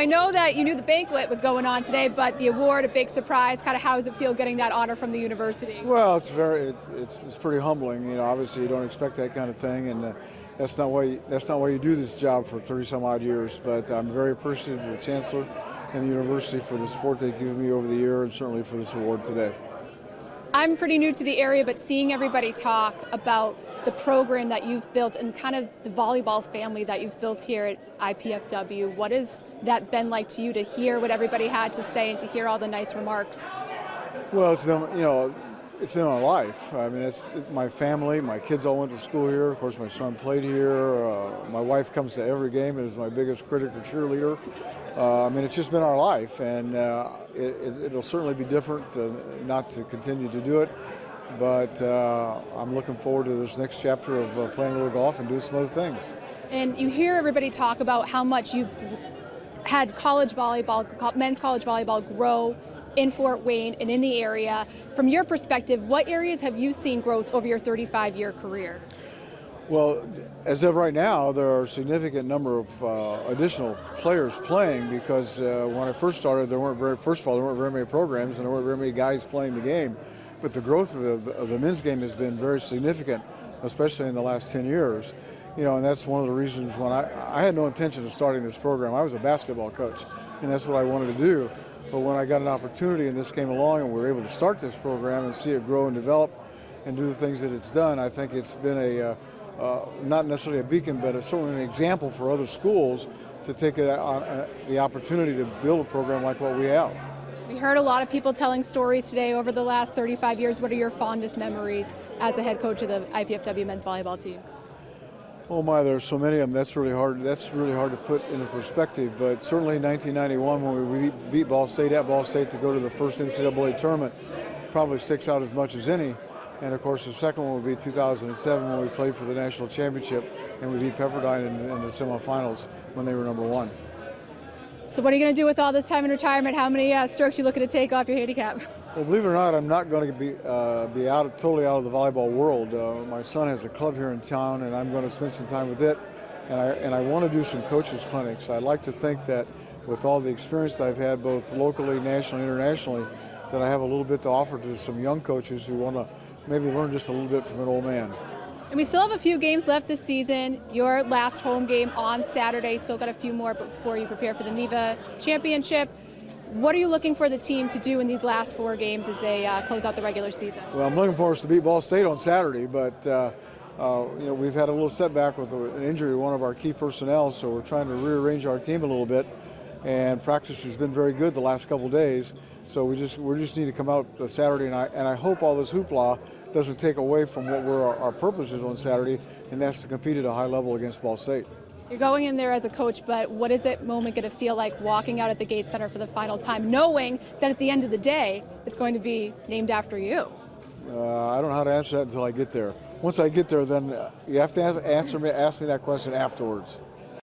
I know that you knew the banquet was going on today, but the award, a big surprise. Kind of how does it feel getting that honor from the university? Well, it's pretty humbling. You know, obviously you don't expect that kind of thing, and that's not why you do this job for 30 some odd years. But I'm very appreciative of the chancellor and the university for the support they've given me over the year, and certainly for this award today. I'm pretty new to the area, but seeing everybody talk about the program that you've built and kind of the volleyball family that you've built here at IPFW, what has that been like to you to hear what everybody had to say and to hear all the nice remarks? Well, it's been my life. I mean, it's my family. My kids all went to school here. Of course, my son played here. My wife comes to every game and is my biggest critic or cheerleader. I mean, it's just been our life, and it'll certainly be different not to continue to do it. But I'm looking forward to this next chapter of playing a little golf and doing some other things. And you hear everybody talk about how much you've had college volleyball, men's college volleyball grow in Fort Wayne and in the area. From your perspective, what areas have you seen growth over your 35-year career? Well, as of right now, there are a significant number of additional players playing because when I first started, there weren't very many programs and there weren't very many guys playing the game. But the growth of the men's game has been very significant, especially in the last 10 years. You know, and that's one of the reasons when I had no intention of starting this program. I was a basketball coach, and that's what I wanted to do. But when I got an opportunity and this came along and we were able to start this program and see it grow and develop and do the things that it's done, I think it's been not necessarily a beacon, but certainly an example for other schools to take the opportunity to build a program like what we have. We heard a lot of people telling stories today over the last 35 years. What are your fondest memories as a head coach of the IPFW men's volleyball team? Oh my, there's so many of them. That's really hard to put into perspective. But certainly 1991, when we beat Ball State at Ball State to go to the first NCAA tournament, probably sticks out as much as any. And of course, the second one would be 2007 when we played for the national championship and we beat Pepperdine in the semifinals when they were #1. So what are you going to do with all this time in retirement? How many strokes are you looking to take off your handicap? Well, believe it or not, I'm not going to be totally out of the volleyball world. My son has a club here in town, and I'm going to spend some time with it. And I want to do some coaches clinics. I'd like to think that with all the experience that I've had, both locally, nationally, internationally, that I have a little bit to offer to some young coaches who want to maybe learn just a little bit from an old man. And we still have a few games left this season. Your last home game on Saturday. Still got a few more before you prepare for the NEVA Championship. What are you looking for the team to do in these last 4 games as they close out the regular season? Well, I'm looking for us to beat Ball State on Saturday, but you know, we've had a little setback with an injury to one of our key personnel, so we're trying to rearrange our team a little bit. And practice has been very good the last couple of days, so we just need to come out Saturday, and I hope all this hoopla doesn't take away from what our purpose is on Saturday, and that's to compete at a high level against Ball State. You're going in there as a coach, but what is that moment going to feel like walking out at the Gates Center for the final time, knowing that at the end of the day, it's going to be named after you? I don't know how to answer that until I get there. Once I get there, then you have to ask me that question afterwards.